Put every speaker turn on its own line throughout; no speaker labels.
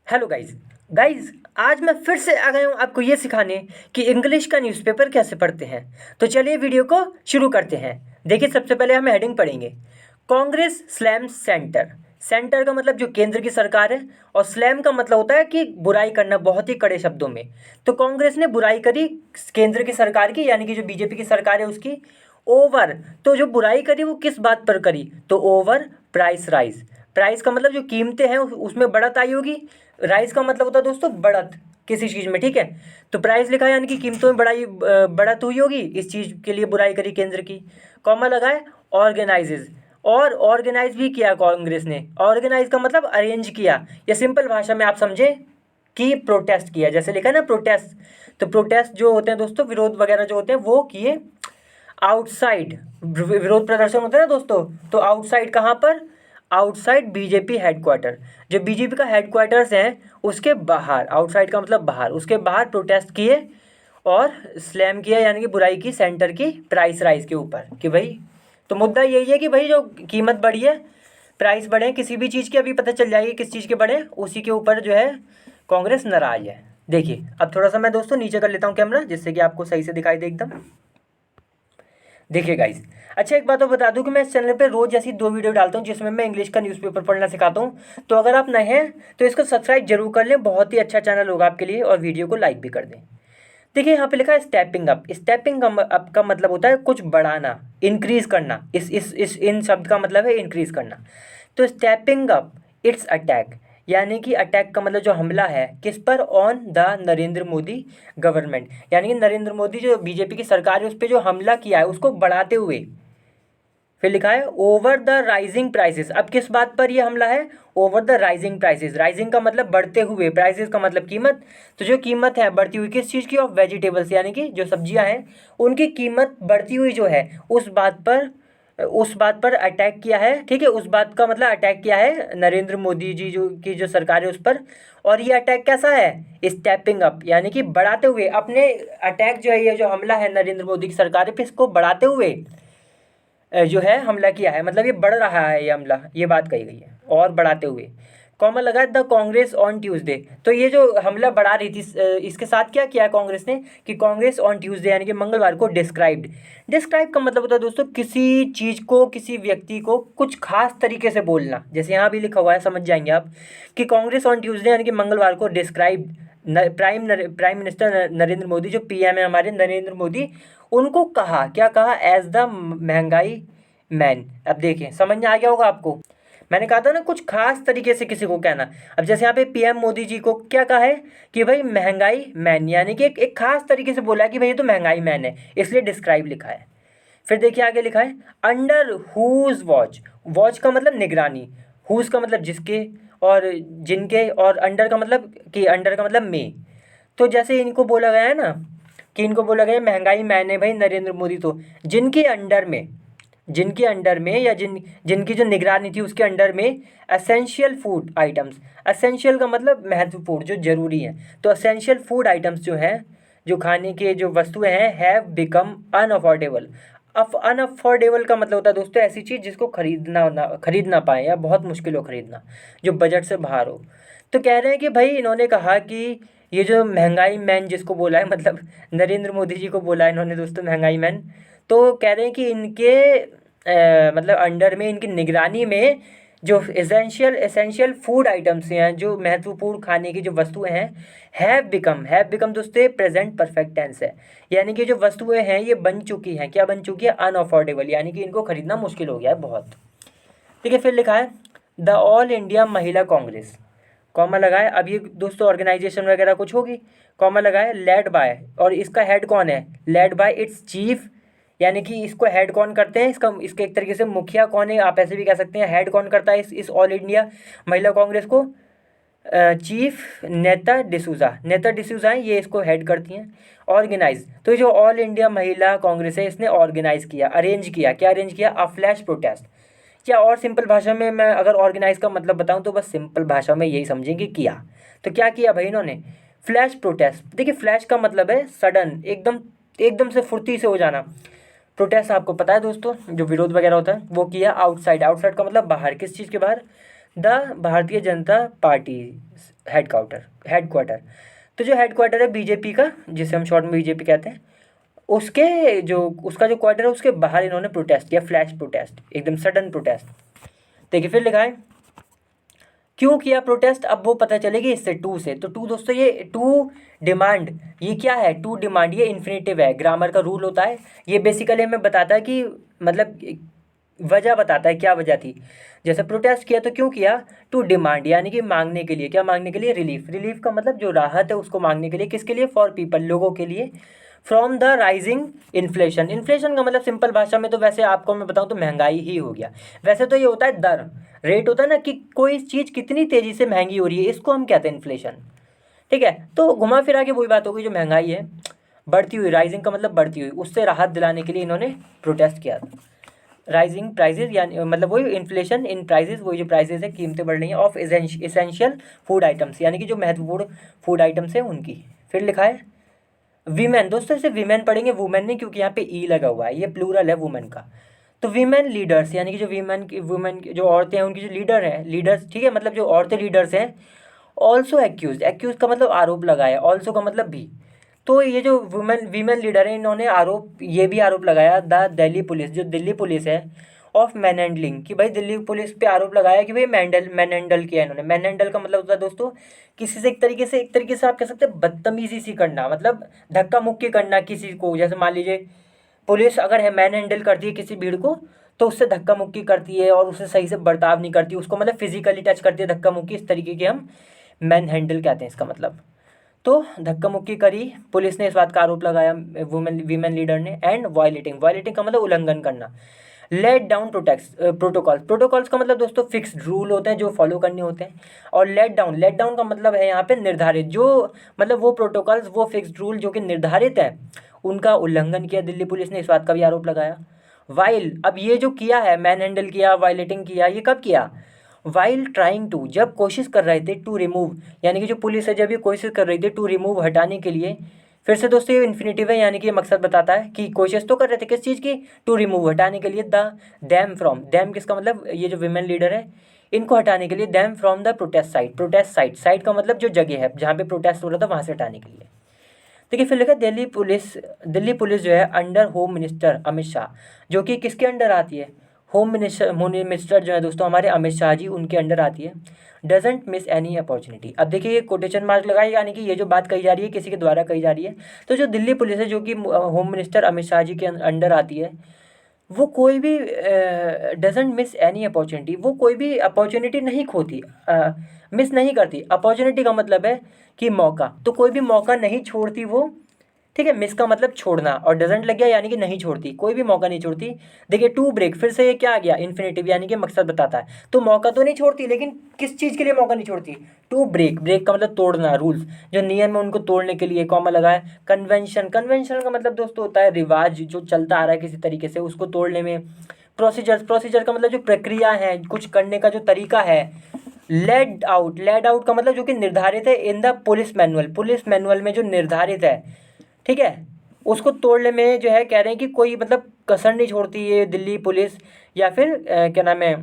Hello guys. आज मैं फिर से आ गया हूँ आपको ये सिखाने कि इंग्लिश का न्यूज़पेपर कैसे पढ़ते हैं। तो चलिए वीडियो को शुरू करते हैं। देखिए, सबसे पहले हम हेडिंग पढ़ेंगे, कांग्रेस स्लैम्स सेंटर। सेंटर का मतलब जो केंद्र की सरकार है, और स्लैम का मतलब होता है कि बुराई करना बहुत ही कड़े शब्दों में। तो कांग्रेस ने बुराई करी केंद्र की सरकार की, यानी कि जो बीजेपी की सरकार है उसकी। ओवर, तो जो बुराई करी वो किस बात पर करी, तो ओवर प्राइस राइज। प्राइस का मतलब जो कीमतें हैं उसमें बढ़त आई होगी। राइज का मतलब होता है दोस्तों बढ़त किसी चीज़ में, ठीक है। तो प्राइस लिखा है यानी कि कीमतों में बढ़त हुई होगी, इस चीज़ के लिए बुराई करी केंद्र की। कॉमा लगाए ऑर्गेनाइजेज, और ऑर्गेनाइज भी किया कांग्रेस ने। ऑर्गेनाइज का मतलब अरेंज किया, या सिंपल भाषा में आप समझे कि प्रोटेस्ट किया, जैसे लिखा है ना प्रोटेस्ट। तो प्रोटेस्ट जो होते हैं दोस्तों, विरोध वगैरह जो होते हैं वो किए आउटसाइड। विरोध प्रदर्शन होता है ना दोस्तों, तो आउटसाइड कहाँ पर, आउटसाइड बीजेपी हेडक्वार्टर। जो बीजेपी का हेडक्वार्टर्स है उसके बाहर, आउटसाइड का मतलब बाहर, उसके बाहर प्रोटेस्ट किए और स्लैम किया, यानी कि बुराई की सेंटर की प्राइस राइज के ऊपर कि भाई। तो मुद्दा यही है कि भाई जो कीमत बढ़ी है, प्राइस बढ़े किसी भी चीज़ की, अभी पता चल जाएगी किस चीज़ के बढ़े, उसी के ऊपर जो है कांग्रेस नाराज है। देखिए, अब थोड़ा सा मैं दोस्तों नीचे कर लेता हूँ कैमरा, जिससे कि आपको सही से दिखाई दे एकदम। देखिए गाइस, अच्छा एक बात और बता दूं कि मैं इस चैनल पे रोज ऐसी 2 वीडियो डालता हूँ जिसमें मैं इंग्लिश का न्यूज़पेपर पढ़ना सिखाता हूँ। तो अगर आप नए हैं तो इसको सब्सक्राइब जरूर कर लें, बहुत ही अच्छा चैनल होगा आपके लिए, और वीडियो को लाइक भी कर दें। देखिए, यहाँ पे लिखा है स्टेपिंग अप। स्टेपिंग अप का मतलब होता है कुछ बढ़ाना, इंक्रीज करना। इस इन शब्द का मतलब है इंक्रीज करना। तो स्टेपिंग अप इट्स अटैक, यानी कि अटैक का मतलब जो हमला है किस पर, on the Narendra Modi government, यानी कि नरेंद्र मोदी जो बीजेपी की सरकार है उस पर जो हमला किया है उसको बढ़ाते हुए। फिर लिखा है ओवर द राइजिंग प्राइसेस। अब किस बात पर यह हमला है, over the rising prices. Rising का मतलब बढ़ते हुए, प्राइसेस का मतलब कीमत। तो जो कीमत है बढ़ती हुई किस चीज़ की, ऑफ वेजिटेबल्स, यानी कि जो सब्जियां हैं उनकी कीमत बढ़ती हुई जो है उस बात पर अटैक किया है, ठीक है। उस बात का मतलब अटैक किया है नरेंद्र मोदी जी जो सरकार है उस पर। और ये अटैक कैसा है, स्टेपिंग अप, यानी कि बढ़ाते हुए अपने अटैक जो है, ये जो हमला है नरेंद्र मोदी की सरकार पे, इसको बढ़ाते हुए जो है हमला किया है, मतलब ये बढ़ रहा है ये हमला, ये बात कही गई है, और बढ़ाते हुए। कॉमा लगा द कांग्रेस ऑन ट्यूसडे। तो ये जो हमला बढ़ा रही थी, इसके साथ क्या किया कांग्रेस ने, कि कांग्रेस ऑन ट्यूसडे यानी कि मंगलवार को डिस्क्राइब्ड। डिस्क्राइब का मतलब होता है दोस्तों किसी चीज़ को, किसी व्यक्ति को कुछ खास तरीके से बोलना। जैसे यहाँ भी लिखा हुआ है, समझ जाएंगे आप, कि कांग्रेस ऑन ट्यूसडे यानी कि मंगलवार को describe prime minister Narendra Modi, जो पीएम है हमारे नरेंद्र मोदी, उनको कहा, क्या कहा, एज द महंगाई मैन। अब देखिए समझ में आ गया होगा आपको, मैंने कहा था ना कुछ खास तरीके से किसी को कहना। अब जैसे यहाँ पे पीएम मोदी जी को क्या कहा है कि भाई महंगाई मैन, यानी कि एक खास तरीके से बोला है कि भाई ये तो महंगाई मैन है, इसलिए डिस्क्राइब लिखा है। फिर देखिए आगे लिखा है अंडर हुज वॉच। वॉच का मतलब निगरानी, हुज का मतलब जिसके, और जिनके, और अंडर का मतलब, कि अंडर का मतलब में। तो जैसे इनको बोला गया है ना, कि इनको बोला गया है महंगाई मैन है भाई नरेंद्र मोदी, तो जिनके अंडर में, या जिनकी जो निगरानी थी उसके अंडर में एसेंशियल फूड आइटम्स। एसेंशियल का मतलब महत्वपूर्ण, जो जरूरी है। तो एसेंशियल फूड आइटम्स जो हैं, जो खाने के जो वस्तुएं हैं, हैव बिकम अनअफोर्डेबल। अनअफोर्डेबल का मतलब होता है दोस्तों ऐसी चीज़ जिसको खरीद ना पाए, या बहुत मुश्किल हो खरीदना, जो बजट से बाहर हो। तो कह रहे हैं कि भाई इन्होंने कहा कि ये जो महंगाई मैन जिसको बोला है, मतलब नरेंद्र मोदी जी को बोला है इन्होंने दोस्तों महंगाई मैन। तो कह रहे हैं कि इनके मतलब अंडर में, इनकी निगरानी में जो एसेंशियल फूड आइटम्स हैं, जो महत्वपूर्ण खाने की जो वस्तुएं हैं, हैव बिकम दोस्तों प्रेजेंट परफेक्ट टेंस है, यानी कि जो वस्तुएं हैं ये बन चुकी हैं, क्या बन चुकी है, अनअफोर्डेबल, यानी कि इनको खरीदना मुश्किल हो गया है बहुत। ठीक है, फिर लिखा है द ऑल इंडिया महिला कांग्रेस, कॉमा लगाए। अब ये दोस्तों ऑर्गेनाइजेशन वगैरह कुछ होगी, कॉमा लगाए, लेड बाय, और इसका हेड कौन है, लेड बाय इट्स चीफ, यानी कि इसको हेड कौन करते हैं, इसके एक तरीके से मुखिया कौन है, आप ऐसे भी कह सकते हैं, हेड कौन करता है इस ऑल इंडिया महिला कांग्रेस को, चीफ नेता डिसूजा हैं, ये इसको हेड करती हैं। ऑर्गेनाइज, तो ये जो ऑल इंडिया महिला कांग्रेस है इसने ऑर्गेनाइज किया, अरेंज किया, क्या अरेंज किया, अ फ्लैश प्रोटेस्ट। क्या और सिंपल भाषा में मैं अगर ऑर्गेनाइज का मतलब बताऊं तो बस सिंपल भाषा में यही समझेंगे, किया। तो क्या किया भाई इन्होंने, फ्लैश प्रोटेस्ट। देखिए फ्लैश का मतलब है सडन, एकदम एकदम से फुर्ती से हो जाना। प्रोटेस्ट आपको पता है दोस्तों, जो विरोध वगैरह होता है वो किया आउटसाइड। आउटसाइड का मतलब बाहर, किस चीज़ के बाहर, the Bharatiya Janata party headquarter. तो जो हेडक्वार्टर है बीजेपी का, जिसे हम शॉर्ट में बीजेपी कहते हैं, उसके जो उसका जो क्वार्टर है उसके बाहर इन्होंने प्रोटेस्ट किया, फ्लैश प्रोटेस्ट, एकदम सडन प्रोटेस्ट। देखिए फिर लिखा है क्यों किया प्रोटेस्ट, अब वो पता चलेगी इससे, टू से। तो टू दोस्तों, ये टू डिमांड, ये क्या है, टू डिमांड, ये इन्फिनेटिव है, ग्रामर का रूल होता है। ये बेसिकली हमें बताता है कि मतलब वजह बताता है, क्या वजह थी। जैसे प्रोटेस्ट किया तो क्यों किया, टू डिमांड यानी कि मांगने के लिए, क्या मांगने के लिए, रिलीफ। रिलीफ का मतलब जो राहत है उसको मांगने के लिए, किसके लिए, फॉर पीपल, लोगों के लिए, from the rising inflation. Inflation का मतलब सिंपल भाषा में तो वैसे आपको मैं बताऊं तो महंगाई ही हो गया। वैसे तो ये होता है दर, रेट होता है ना, कि कोई चीज़ कितनी तेज़ी से महंगी हो रही है, इसको हम कहते हैं इन्फ्लेशन। ठीक है, तो घुमा फिरा के वही बात होगी, जो महंगाई है बढ़ती हुई, राइजिंग का मतलब बढ़ती हुई, उससे राहत दिलाने के लिए इन्होंने प्रोटेस्ट किया था। राइजिंग प्राइजेज यानी मतलब वही इन्फ्लेशन इन प्राइजेज, वही जो प्राइजेज है, कीमतें बढ़ रही हैं, ऑफ इसेंशियल फूड आइटम्स, यानी कि जो महत्वपूर्ण फूड आइटम्स हैं उनकी। फिर लिखा है वीमेन, दोस्तों इसे वीमेन पढ़ेंगे, वुमेन नहीं, क्योंकि यहाँ पे ई लगा हुआ है, ये प्लूरल है वुमेन का। तो वीमेन लीडर्स यानी कि जो वुमेन की जो औरतें हैं उनकी जो लीडर हैं, लीडर्स, ठीक है, मतलब जो औरतें लीडर्स हैं। ऑल्सो एक्यूज, एक्यूज का मतलब आरोप लगाया, ऑल्सो का मतलब भी। तो ये जो वुमेन वीमेन लीडर है, इन्होंने आरोप, ये भी आरोप लगाया, द दिल्ली पुलिस, जो दिल्ली पुलिस है, ऑफ मैन हैंडलिंग, कि भाई दिल्ली पुलिस पे आरोप लगाया कि भाई मैन हैंडल किया इन्होंने। मैन हैंडल का मतलब होता है दोस्तों, किसी से एक तरीके से आप कह सकते हैं बदतमीजी सी करना, मतलब धक्का मुक्की करना किसी को। जैसे मान लीजिए पुलिस अगर है मैन हैंडल करती है किसी भीड़ को, तो उससे धक्का मुक्की करती है और उससे सही से बर्ताव नहीं करती, उसको मतलब फिजिकली टच करती है, धक्का मुक्की, इस तरीके के हम मैन हैंडल कहते हैं इसका मतलब। तो धक्का मुक्की करी पुलिस ने, इस बात का आरोप लगाया वीमेन लीडर ने। एंड वायलेटिंग, वायलेटिंग का मतलब उल्लंघन करना। लेट डाउन प्रोटोकॉल, प्रोटोकॉल्स का मतलब दोस्तों फिक्स्ड रूल होते हैं जो फॉलो करने होते हैं। और लेट डाउन का मतलब है यहाँ पे निर्धारित, जो मतलब वो प्रोटोकॉल्स, वो फिक्स्ड रूल जो कि निर्धारित है, उनका उल्लंघन किया दिल्ली पुलिस ने, इस बात का भी आरोप लगाया। वाइल, अब ये जो किया है, मैन हैंडल किया, वायलेटिंग किया, ये कब किया, वाइल ट्राइंग टू, जब कोशिश कर रहे थे, टू रिमूव, यानी कि जो पुलिस है जब ये कोशिश कर रही थी टू रिमूव, हटाने के लिए। फिर से दोस्तों ये इन्फिनेटिव है, यानी कि ये मकसद बताता है कि कोशिश तो कर रहे थे किस चीज़ की, टू रिमूव, हटाने के लिए, द दैम फ्रॉम, दैम किसका मतलब, ये जो विमेन लीडर है इनको हटाने के लिए, them from the protest site, protest site, site का मतलब जो जगह है जहाँ पे प्रोटेस्ट हो रहा था वहाँ से हटाने के लिए। देखिए फिर लिखा दिल्ली पुलिस जो है under home minister Amit Shah, जो कि किसके अंडर आती है, होम मिनिस्टर जो है दोस्तों हमारे अमित शाह जी, उनके अंडर आती है। डजेंट मिस एनी अपॉर्चुनिटी, अब देखिए ये कोटेशन मार्क लगाए, यानी कि ये जो बात कही जा रही है किसी के द्वारा कही जा रही है। तो जो दिल्ली पुलिस है जो कि होम मिनिस्टर अमित शाह जी के अंडर आती है, वो कोई भी डजेंट मिस एनी अपॉर्चुनिटी, वो कोई भी अपॉर्चुनिटी नहीं खोती, मिस नहीं करती। अपॉर्चुनिटी का मतलब है कि मौका, तो कोई भी मौका नहीं छोड़ती वो। ठीक है, मिस का मतलब छोड़ना, और डजेंट लग गया यानी कि नहीं छोड़ती, कोई भी मौका नहीं छोड़ती। देखिए टू ब्रेक, फिर से ये क्या आ गया, इन्फिनेटिव, यानी कि मकसद बताता है। तो मौका तो नहीं छोड़ती, लेकिन किस चीज़ के लिए मौका नहीं छोड़ती, टू ब्रेक, ब्रेक का मतलब तोड़ना, रूल्स जो नियम है उनको तोड़ने के लिए, कॉमा लगा है। कन्वेंशन, कन्वेंशन का मतलब दोस्तों होता है रिवाज, जो चलता आ रहा है किसी तरीके से, उसको तोड़ने में। प्रोसीजर, प्रोसीजर का मतलब जो प्रक्रिया है, कुछ करने का जो तरीका है। लेड आउट का मतलब जो कि निर्धारित है, इन द पुलिस मैनुअल में जो निर्धारित है, ठीक है, उसको तोड़ने में जो है कह रहे हैं कि कोई मतलब कसर नहीं छोड़ती ये दिल्ली पुलिस, या फिर क्या नाम है,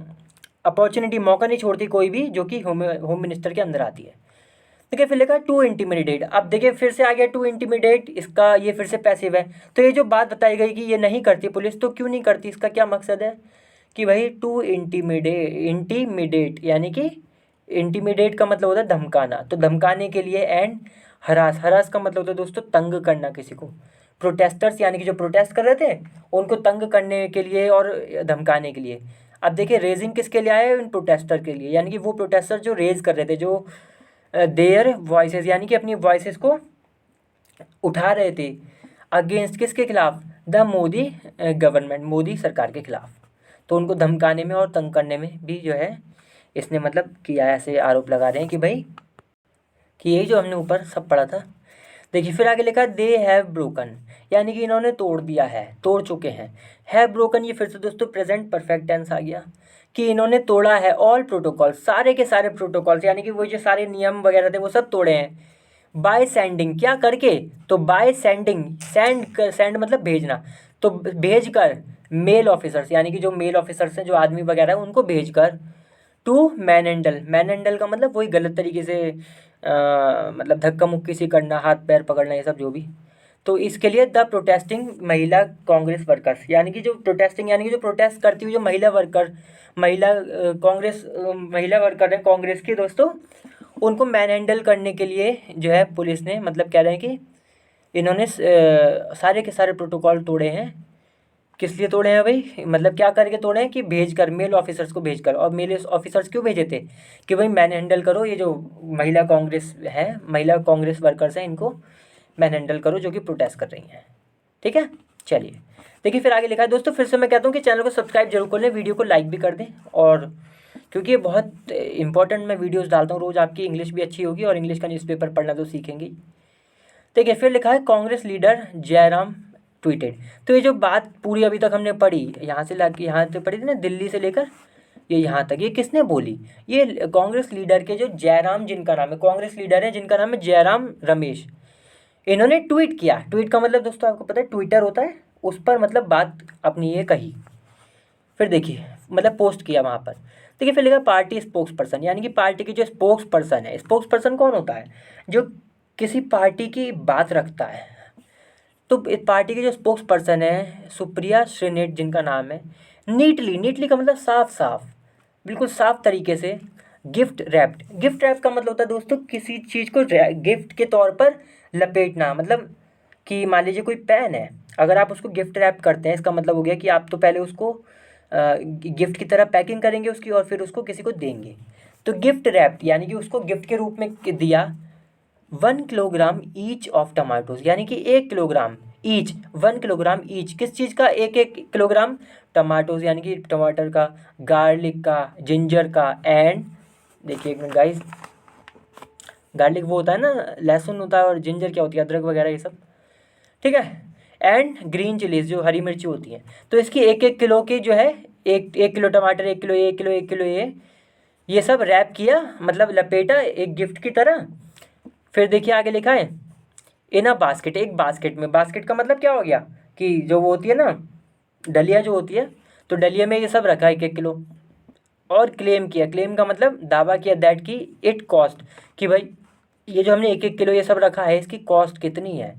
अपॉर्चुनिटी, मौका नहीं छोड़ती कोई भी जो कि होम मिनिस्टर के अंदर आती है। देखिए फिर लिखा टू इंटीमिडेट, अब देखिए फिर से आ गया टू इंटीमिडेट, इसका ये फिर से पैसिव है। तो ये जो बात बताई गई कि ये नहीं करती पुलिस, तो क्यों नहीं करती, इसका क्या मकसद है, कि भाई टू इंटीमिडेट यानी कि इंटीमिडेट का मतलब होता है धमकाना, तो धमकाने के लिए। एंड हरास, हरास का मतलब होता है दोस्तों तंग करना किसी को। प्रोटेस्टर्स यानी कि जो प्रोटेस्ट कर रहे थे उनको तंग करने के लिए और धमकाने के लिए। अब देखिए रेजिंग किसके लिए आया है, इन प्रोटेस्टर के लिए, यानी कि वो प्रोटेस्टर जो रेज कर रहे थे, जो देयर वॉइसेस यानी कि अपनी वॉइसेस को उठा रहे थे, अगेंस्ट किसके खिलाफ, द मोदी गवर्नमेंट, मोदी सरकार के खिलाफ। तो उनको धमकाने में और तंग करने में भी जो है इसने मतलब किया, ऐसे आरोप लगा रहे हैं कि भाई, कि यही जो हमने ऊपर सब पढ़ा था। देखिए फिर आगे लिखा दे हैव ब्रोकन, यानी कि इन्होंने तोड़ दिया है, तोड़ चुके हैं। हैव ब्रोकन, ये फिर से दोस्तों प्रेजेंट परफेक्ट टेंस आ गया, कि इन्होंने तोड़ा है ऑल प्रोटोकॉल, सारे के सारे प्रोटोकॉल्स, यानी कि वो जो सारे नियम वगैरह थे वो सब तोड़े हैं। बाय सेंडिंग, क्या करके, तो बाय सेंडिंग, सेंड मतलब भेजना, तो भेज कर मेल ऑफिसर्स, यानी कि जो मेल ऑफिसर्स हैं जो आदमी वगैरह हैं उनको भेज कर, टू मैनहैंडल। मैनहैंडल का मतलब वही गलत तरीके से मतलब धक्का मुक्की सी करना, हाथ पैर पकड़ना, ये सब जो भी। तो इसके लिए द प्रोटेस्टिंग महिला कांग्रेस वर्कर्स, यानी कि जो प्रोटेस्टिंग यानी कि जो प्रोटेस्ट करती हुई जो महिला वर्कर, कांग्रेस महिला वर्कर है कांग्रेस की दोस्तों, उनको मैन हैंडल करने के लिए जो है पुलिस ने मतलब कह रहे हैं कि इन्होंने सारे के सारे प्रोटोकॉल तोड़े हैं। किस लिए तोड़े हैं भाई, मतलब क्या करके तोड़े हैं कि भेजकर, मेल ऑफिसर्स को भेजकर। और मेल ऑफिसर्स क्यों भेजे थे कि भाई मैन हैंडल करो, ये जो महिला कांग्रेस है, महिला कांग्रेस वर्कर्स हैं, इनको मैन हैंडल करो जो कि प्रोटेस्ट कर रही हैं। ठीक है, चलिए देखिए फिर आगे लिखा है दोस्तों। फिर से मैं कहता हूँ कि चैनल को सब्सक्राइब जरूर कर लें, वीडियो को लाइक भी कर दें, और क्योंकि ये बहुत इंपॉर्टेंट मैं वीडियोस डालता हूँ रोज़, आपकी इंग्लिश भी अच्छी होगी और इंग्लिश का न्यूज़पेपर पढ़ना तो सीखेंगे। देखिए फिर लिखा है कांग्रेस लीडर जयराम ट्वीटेड। तो ये जो बात पूरी अभी तक हमने पढ़ी, यहाँ से लाके यहाँ तक पढ़ी थी ना, दिल्ली से लेकर ये यहाँ तक, ये किसने बोली, ये कांग्रेस लीडर के जो जयराम, जिनका नाम है, कांग्रेस लीडर है जिनका नाम है जयराम रमेश, इन्होंने ट्वीट किया। ट्वीट का मतलब दोस्तों आपको पता है ट्विटर होता है, उस पर मतलब बात अपनी ये कही। फिर देखिए मतलब पोस्ट किया वहाँ पर। देखिए फिर लिखा पार्टी स्पोक्स पर्सन, यानी कि पार्टी की जो स्पोक्स पर्सन है, स्पोक्स पर्सन कौन होता है, जो किसी पार्टी की बात रखता है। तो इस पार्टी के जो स्पोक्स पर्सन है सुप्रिया श्रीनेट जिनका नाम है, नीटली, नीटली का मतलब साफ साफ, बिल्कुल साफ तरीके से गिफ्ट रैप्ड। गिफ्ट रैप का मतलब होता है दोस्तों किसी चीज़ को गिफ्ट के तौर पर लपेटना। मतलब कि मान लीजिए कोई पेन है, अगर आप उसको गिफ्ट रैप करते हैं, इसका मतलब हो गया कि आप तो पहले उसको गिफ्ट की तरह पैकिंग करेंगे उसकी, और फिर उसको किसी को देंगे। तो गिफ्ट रैप्ड यानी कि उसको गिफ्ट के रूप में दिया। 1 किलोग्राम ईच ऑफ टमाटोज, यानी कि 1 किलोग्राम ईच, 1 किलोग्राम ईच, किस चीज़ का, एक एक किलोग्राम टमाटोज, यानी कि टमाटर का, गार्लिक का, जिंजर का, एंड देखिए एक मिनट गाइस, गार्लिक वो होता है ना, लहसुन होता है, और जिंजर क्या होती है, अदरक वगैरह ये सब। ठीक है, एंड ग्रीन चिलीज जो हरी मिर्ची होती है। तो इसकी एक एक किलो की जो है, एक एक किलो टमाटर, 1 किलो, 1 किलो, 1 किलो ये सब रैप किया, मतलब लपेटा एक गिफ्ट की तरह। फिर देखिए आगे लिखा है इन अ बास्केट, एक बास्केट में। बास्केट का मतलब क्या हो गया कि जो वो होती है ना डलिया जो होती है, तो डलिया में ये सब रखा है 1 1 किलो। और क्लेम किया, क्लेम का मतलब दावा किया, दैट की इट कॉस्ट, कि भाई ये जो हमने 1 1 किलो ये सब रखा है इसकी कॉस्ट कितनी है।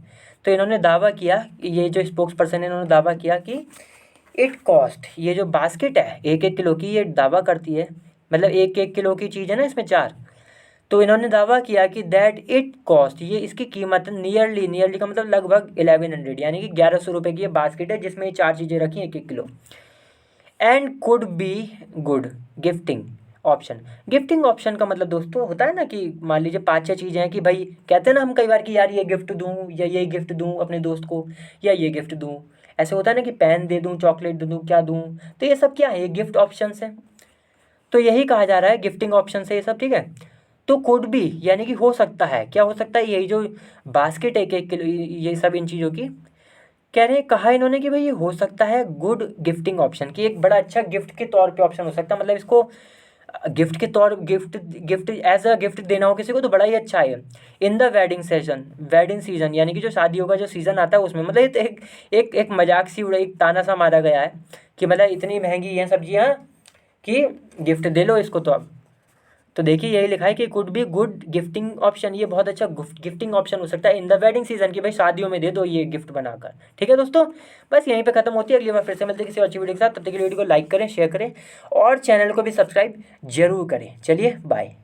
तो इन्होंने दावा किया, ये जो स्पोक्स पर्सन है इन्होंने दावा किया कि इट कॉस्ट, ये जो बास्केट है 1 1 किलो की, ये दावा करती है, मतलब 1 1 किलो की चीज़ है ना इसमें 4। तो इन्होंने दावा किया कि दैट इट कॉस्ट, ये इसकी कीमत नियरली, नियरली का मतलब लगभग 1100, यानी कि 1100 रुपये की ये बास्केट है जिसमें ये 4 चीज़ें रखी हैं 1 1 kilo. And could be good gifting option. Gifting option का मतलब दोस्तों होता है ना कि मान लीजिए 5 6 चीज़ें हैं कि भाई कहते हैं ना हम कई बार कि यार ये गिफ्ट दूँ, या ये गिफ्ट दूँ अपने दोस्त को, या ये गिफ्ट दूँ। ऐसे होता है ना कि पेन दे दूँ, चॉकलेट दे दूँ, क्या दूँ। तो ये सब क्या है, ये गिफ्ट ऑप्शंस हैं। तो यही कहा जा रहा है गिफ्टिंग ऑप्शन से ये सब। ठीक है, तो कुड भी यानी कि हो सकता है, क्या हो सकता है, यही जो बास्केट 1 1 किलो ये सब इन चीज़ों की, कह रहे हैं, कहा इन्होंने कि भाई ये हो सकता है गुड गिफ्टिंग ऑप्शन, कि एक बड़ा अच्छा गिफ्ट के तौर पे ऑप्शन हो सकता है। मतलब इसको गिफ्ट के तौर, गिफ्ट एज अ गिफ्ट देना हो किसी को तो बड़ा ही अच्छा है। In the wedding session, wedding season यानी कि जो शादियों का जो सीज़न आता है उसमें, मतलब ये तो एक मजाक सी उड़ा, एक ताना सा मारा गया है कि मतलब इतनी महंगी हैं सब्जियाँ कि गिफ्ट दे लो इसको। तो अब तो देखिए यही लिखा है कि could be good gifting option, ये बहुत अच्छा गिफ्टिंग ऑप्शन हो सकता है इन द वेडिंग सीजन, की भाई शादियों में दे दो ये गिफ्ट बनाकर। ठीक है दोस्तों, बस यहीं पे खत्म होती है, अगली बार फिर से मिलते हैं किसी अच्छी वीडियो के साथ। तब तक के लिए वीडियो को लाइक करें, शेयर करें और चैनल को भी सब्सक्राइब जरूर करें। चलिए बाय।